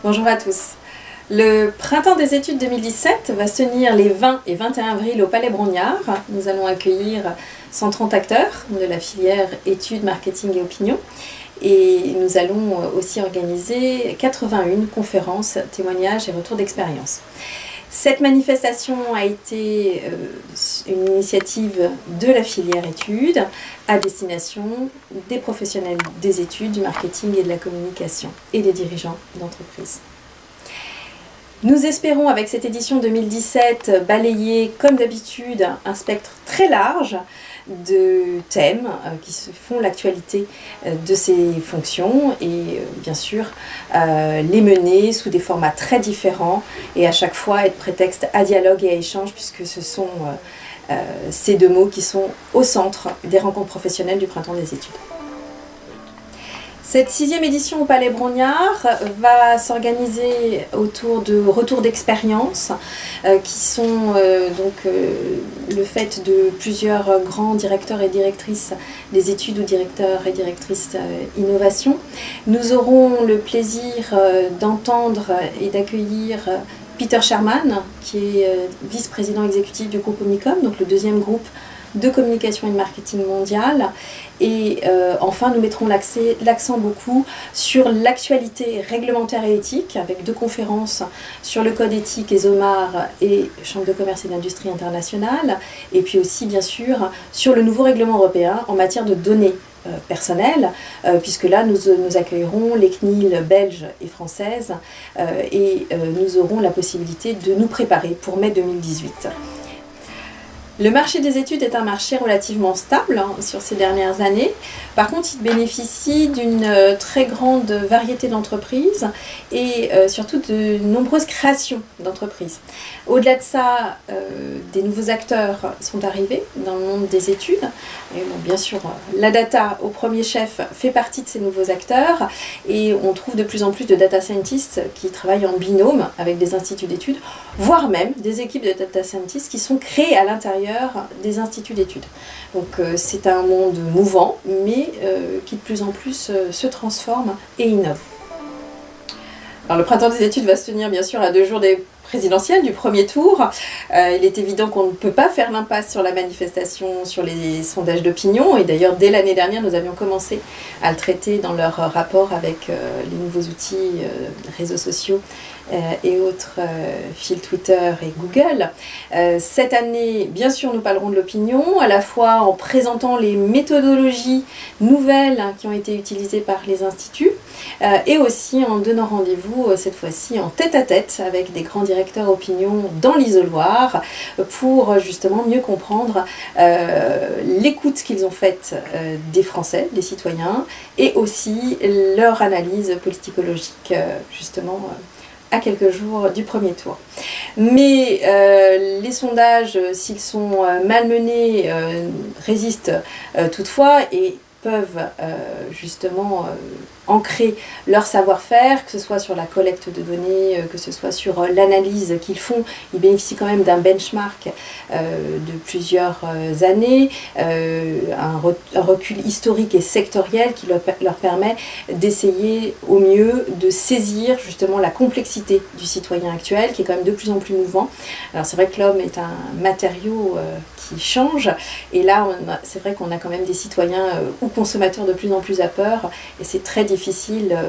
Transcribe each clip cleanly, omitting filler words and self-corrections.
Bonjour à tous. Le Printemps des études 2017 va se tenir les 20 et 21 avril au Palais Brongniart. Nous allons accueillir 130 acteurs de la filière études, marketing et opinion. Et nous allons aussi organiser 81 conférences, témoignages et retours d'expérience. Cette manifestation a été une initiative de la filière études à destination des professionnels des études, du marketing et de la communication et des dirigeants d'entreprise. Nous espérons avec cette édition 2017 balayer comme d'habitude un spectre très large de thèmes qui font l'actualité de ces fonctions et bien sûr les mener sous des formats très différents et à chaque fois être prétexte à dialogue et à échange puisque ce sont ces deux mots qui sont au centre des rencontres professionnelles du Printemps des études. Cette 6e édition au Palais Brongniart va s'organiser autour de retours d'expérience qui sont le fait de plusieurs grands directeurs et directrices des études ou directeurs et directrices innovation. Nous aurons le plaisir d'entendre et d'accueillir Peter Sherman, qui est vice-président exécutif du groupe Omnicom, donc le deuxième groupe de communication et de marketing mondial. Et enfin, nous mettrons l'accent beaucoup sur l'actualité réglementaire et éthique, avec 2 conférences sur le code éthique ESOMAR et Chambre de commerce et d'industrie internationale, et puis aussi, bien sûr, sur le nouveau règlement européen en matière de données personnelles, puisque là, nous accueillerons les CNIL belges et françaises, et nous aurons la possibilité de nous préparer pour mai 2018. Le marché des études est un marché relativement stable sur ces dernières années. Par contre, il bénéficie d'une très grande variété d'entreprises et surtout de nombreuses créations d'entreprises. Au-delà de ça, des nouveaux acteurs sont arrivés dans le monde des études. Et bon, bien sûr, la data au premier chef fait partie de ces nouveaux acteurs et on trouve de plus en plus de data scientists qui travaillent en binôme avec des instituts d'études, voire même des équipes de data scientists qui sont créées à l'intérieur des instituts d'études. Donc c'est un monde mouvant, mais qui de plus en plus se transforme et innove. Alors, le Printemps des études va se tenir bien sûr à 2 jours des présidentielles du premier tour. Il est évident qu'on ne peut pas faire l'impasse sur la manifestation, sur les sondages d'opinion. Et d'ailleurs, dès l'année dernière, nous avions commencé à le traiter dans leur rapport avec les nouveaux outils, réseaux sociaux et autres fils Twitter et Google. Cette année, bien sûr, nous parlerons de l'opinion, à la fois en présentant les méthodologies nouvelles qui ont été utilisées par les instituts, et aussi en donnant rendez-vous cette fois-ci en tête-à-tête avec des grands directeurs opinion dans l'isoloir pour justement mieux comprendre l'écoute qu'ils ont faite des Français, des citoyens, et aussi leur analyse politicologique justement à quelques jours du premier tour. Mais les sondages, s'ils sont malmenés, résistent toutefois et peuvent justement ancrer leur savoir-faire, que ce soit sur la collecte de données, que ce soit sur l'analyse qu'ils font. Ils bénéficient quand même d'un benchmark de plusieurs années, un recul historique et sectoriel qui leur permet d'essayer au mieux de saisir justement la complexité du citoyen actuel, qui est quand même de plus en plus mouvant. Alors c'est vrai que l'homme est un matériau qui change, et là c'est vrai qu'on a quand même des citoyens ou consommateurs de plus en plus à peur, et c'est très difficile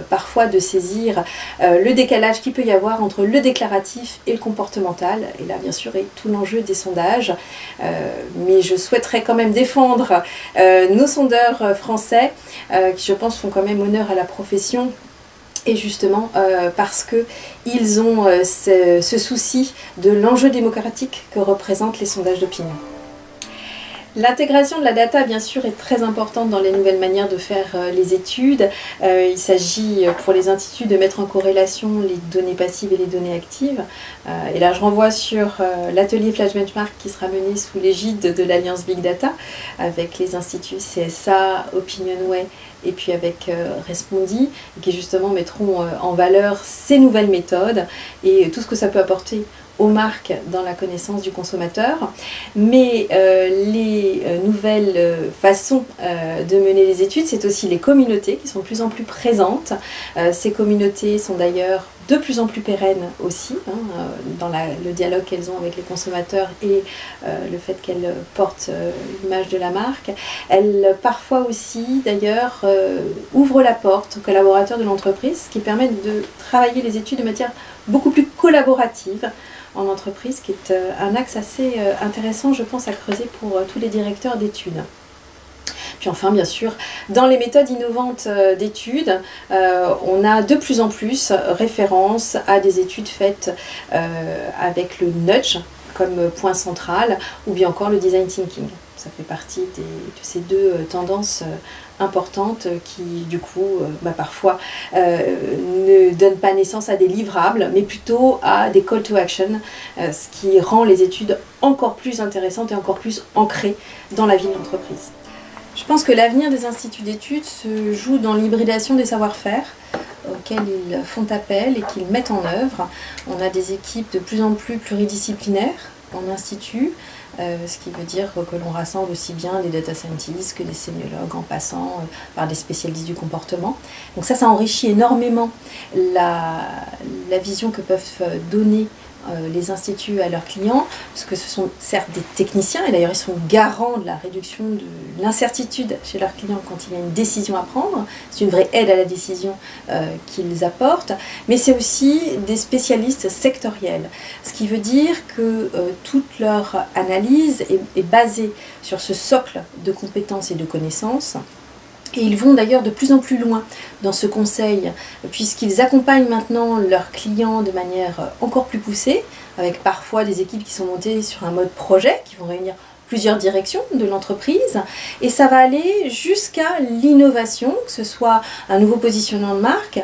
parfois de saisir le décalage qu'il peut y avoir entre le déclaratif et le comportemental, et là bien sûr est tout l'enjeu des sondages, mais je souhaiterais quand même défendre nos sondeurs français qui je pense font quand même honneur à la profession. Et justement parce qu'ils ont ce souci de l'enjeu démocratique que représentent les sondages d'opinion. L'intégration de la data, bien sûr, est très importante dans les nouvelles manières de faire les études. Il s'agit pour les instituts de mettre en corrélation les données passives et les données actives. Et là, je renvoie sur l'atelier Flash Benchmark qui sera mené sous l'égide de l'Alliance Big Data avec les instituts CSA, Opinionway et puis avec Respondi, qui justement mettront en valeur ces nouvelles méthodes et tout ce que ça peut apporter aux marques dans la connaissance du consommateur, mais les nouvelles façons de mener les études, c'est aussi les communautés qui sont de plus en plus présentes. Ces communautés sont d'ailleurs de plus en plus pérennes aussi, dans le dialogue qu'elles ont avec les consommateurs et le fait qu'elles portent l'image de la marque. Elles, parfois aussi, d'ailleurs, ouvrent la porte aux collaborateurs de l'entreprise, ce qui permet de travailler les études de manière beaucoup plus collaborative en entreprise, qui est un axe assez intéressant, je pense, à creuser pour tous les directeurs d'études. Puis enfin, bien sûr, dans les méthodes innovantes d'études, on a de plus en plus référence à des études faites avec le nudge comme point central, ou bien encore le design thinking. Ça fait partie de ces deux tendances importantes qui, du coup, parfois ne donnent pas naissance à des livrables, mais plutôt à des call to action, ce qui rend les études encore plus intéressantes et encore plus ancrées dans la vie de l'entreprise. Je pense que l'avenir des instituts d'études se joue dans l'hybridation des savoir-faire auxquels ils font appel et qu'ils mettent en œuvre. On a des équipes de plus en plus pluridisciplinaires en institut, ce qui veut dire que l'on rassemble aussi bien des data scientists que des sémiologues, en passant par des spécialistes du comportement. Donc ça enrichit énormément la vision que peuvent donner les instituts à leurs clients, parce que ce sont certes des techniciens, et d'ailleurs ils sont garants de la réduction de l'incertitude chez leurs clients quand il y a une décision à prendre. C'est une vraie aide à la décision qu'ils apportent, mais c'est aussi des spécialistes sectoriels, ce qui veut dire que toute leur analyse est basée sur ce socle de compétences et de connaissances. Et ils vont d'ailleurs de plus en plus loin dans ce conseil, puisqu'ils accompagnent maintenant leurs clients de manière encore plus poussée, avec parfois des équipes qui sont montées sur un mode projet, qui vont réunir plusieurs directions de l'entreprise, et ça va aller jusqu'à l'innovation, que ce soit un nouveau positionnement de marque,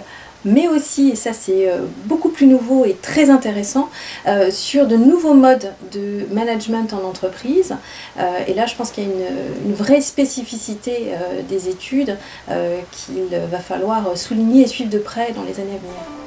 mais aussi, et ça c'est beaucoup plus nouveau et très intéressant, sur de nouveaux modes de management en entreprise. Et là je pense qu'il y a une vraie spécificité des études qu'il va falloir souligner et suivre de près dans les années à venir.